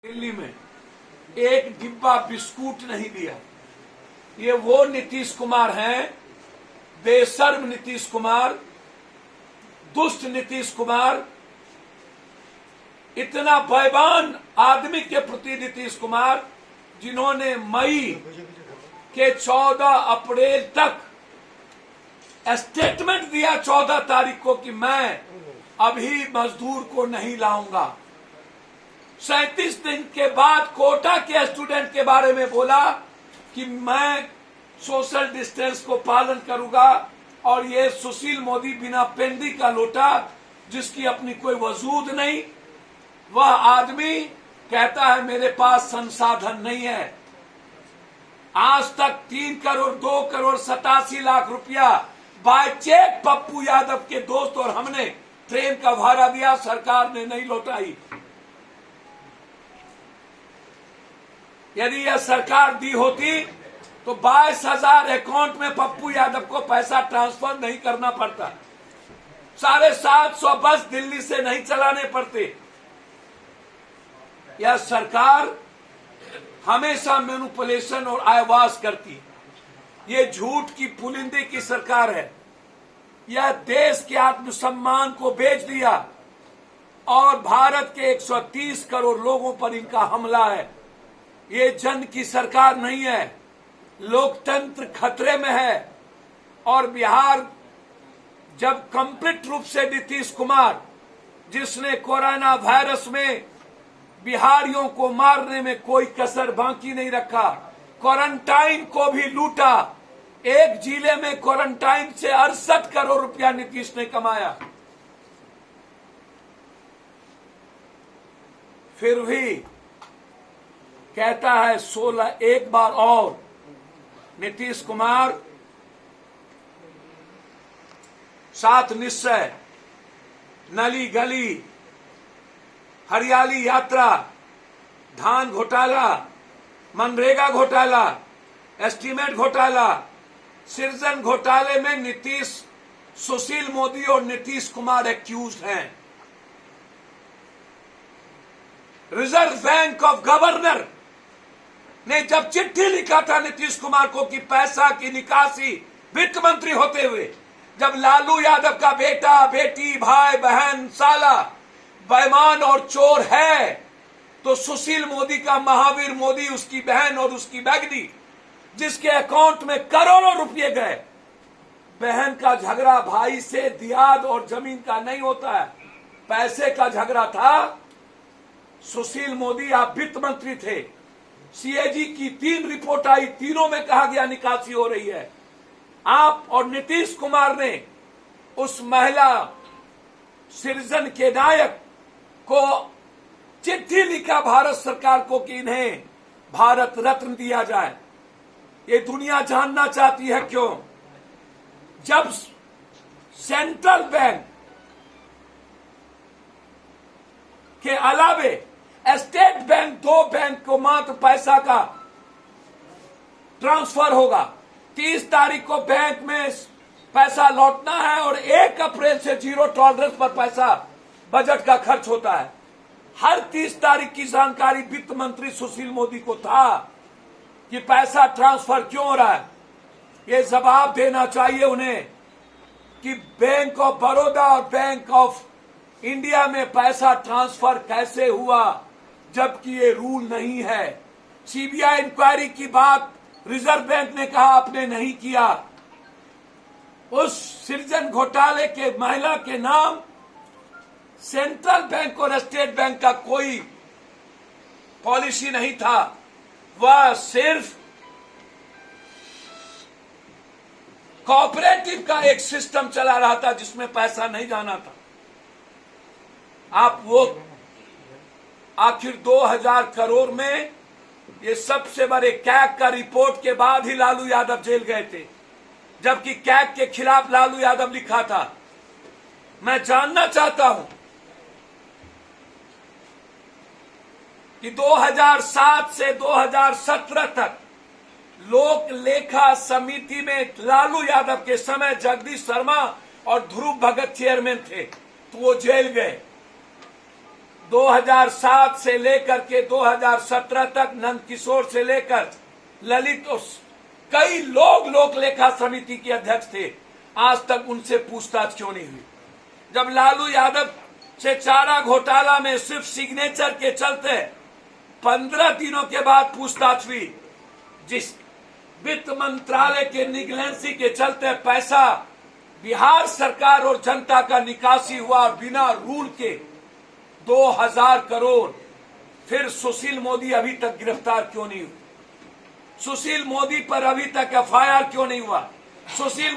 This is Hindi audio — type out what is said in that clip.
दिल्ली में एक डिब्बा बिस्कुट नहीं दिया। ये वो नीतीश कुमार हैं, बेशर्म नीतीश कुमार, दुष्ट नीतीश कुमार, इतना बेईमान आदमी के प्रति नीतीश कुमार, जिन्होंने मई के 14 अप्रैल तक स्टेटमेंट दिया 14 तारीख को कि मैं अभी मजदूर को नहीं लाऊंगा। 37 दिन के बाद कोटा के स्टूडेंट के बारे में बोला कि मैं सोशल डिस्टेंस को पालन करूंगा, और ये सुशील मोदी बिना पेंदी का लोटा, जिसकी अपनी कोई वजूद नहीं, वह आदमी कहता है मेरे पास संसाधन नहीं है। आज तक 3 करोड़ 2 करोड़ 87 लाख रुपया बाय चेक पप्पू यादव के दोस्त और हमने ट्रेन का भाड़ा दिया, सरकार ने नहीं लौटाई। यदि यह सरकार दी होती तो 22,000 अकाउंट में पप्पू यादव को पैसा ट्रांसफर नहीं करना पड़ता, 750 बस दिल्ली से नहीं चलाने पड़ते। यह सरकार हमेशा मैनिपुलेशन और आवाज करती है। ये झूठ की पुलिंदे की सरकार है। यह देश के आत्मसम्मान को बेच दिया और भारत के 130 करोड़ लोगों पर इनका हमला है। ये जन की सरकार नहीं है, लोकतंत्र खतरे में है। और बिहार जब कंप्लीट रूप से नीतीश कुमार, जिसने कोरोना वायरस में बिहारियों को मारने में कोई कसर बाकी नहीं रखा, क्वारंटाइन को भी लूटा। एक जिले में क्वारंटाइन से 68 करोड़ रुपया नीतीश ने कमाया। फिर भी कहता है 16 एक बार और नीतीश कुमार 7 निश्चय, नली गली, हरियाली यात्रा, धान घोटाला, मनरेगा घोटाला, एस्टीमेट घोटाला, सृजन घोटाले में नीतीश, सुशील मोदी और नीतीश कुमार एक्यूज हैं। रिजर्व बैंक ऑफ गवर्नर ने जब चिट्ठी लिखा था नीतीश कुमार को कि पैसा की निकासी वित्त मंत्री होते हुए, जब लालू यादव का बेटा बेटी भाई बहन साला बेईमान और चोर है, तो सुशील मोदी का महावीर मोदी, उसकी बहन और उसकी बैगनी, जिसके अकाउंट में करोड़ों रुपए गए। बहन का झगड़ा भाई से दियाद और जमीन का नहीं होता है, पैसे का झगड़ा था। सुशील मोदी आप वित्त मंत्री थे, सीएजी की 3 रिपोर्ट आई, तीनों में कहा गया निकासी हो रही है। आप और नीतीश कुमार ने उस महिला सृजन के नायक को चिट्ठी लिखा भारत सरकार को कि इन्हें भारत रत्न दिया जाए। ये दुनिया जानना चाहती है क्यों? जब सेंट्रल बैंक के अलावे स्टेट बैंक 2 बैंक को मात्र पैसा का ट्रांसफर होगा। 30 तारीख को बैंक में पैसा लौटना है और 1 अप्रैल से 0 टॉलरेंस पर पैसा बजट का खर्च होता है। हर 30 तारीख की जानकारी वित्त मंत्री सुशील मोदी को था कि पैसा ट्रांसफर क्यों हो रहा है। ये जवाब देना चाहिए उन्हें कि बैंक ऑफ बड़ौदा और बैंक ऑफ इंडिया में पैसा ट्रांसफर कैसे हुआ, जबकि ये रूल नहीं है। सीबीआई इंक्वायरी की बात रिजर्व बैंक ने कहा आपने नहीं किया। उस सृजन घोटाले के महिला के नाम सेंट्रल बैंक और स्टेट बैंक का कोई पॉलिसी नहीं था, वह सिर्फ कोऑपरेटिव का एक सिस्टम चला रहा था जिसमें पैसा नहीं जाना था। आप वो आखिर 2000 करोड़ में, ये सबसे बड़े कैग का रिपोर्ट के बाद ही लालू यादव जेल गए थे, जबकि कैग के खिलाफ लालू यादव लिखा था। मैं जानना चाहता हूं कि 2007 से 2017 तक लोक लेखा समिति में लालू यादव के समय जगदीश शर्मा और ध्रुव भगत चेयरमैन थे, तो वो जेल गए। 2007 से लेकर के 2017 तक नंद किशोर से लेकर ललित और कई लोग लोक लेखा समिति के अध्यक्ष थे, आज तक उनसे पूछताछ क्यों नहीं हुई? जब लालू यादव से चारा घोटाला में सिर्फ सिग्नेचर के चलते 15 दिनों के बाद पूछताछ हुई, जिस वित्त मंत्रालय के निगलेंसी के चलते पैसा बिहार सरकार और जनता का निकासी हुआ बिना रूल के 2000 करोड़, फिर सुशील मोदी अभी तक गिरफ्तार क्यों नहीं हुआ? सुशील मोदी पर अभी तक एफआईआर क्यों नहीं हुआ? सुशील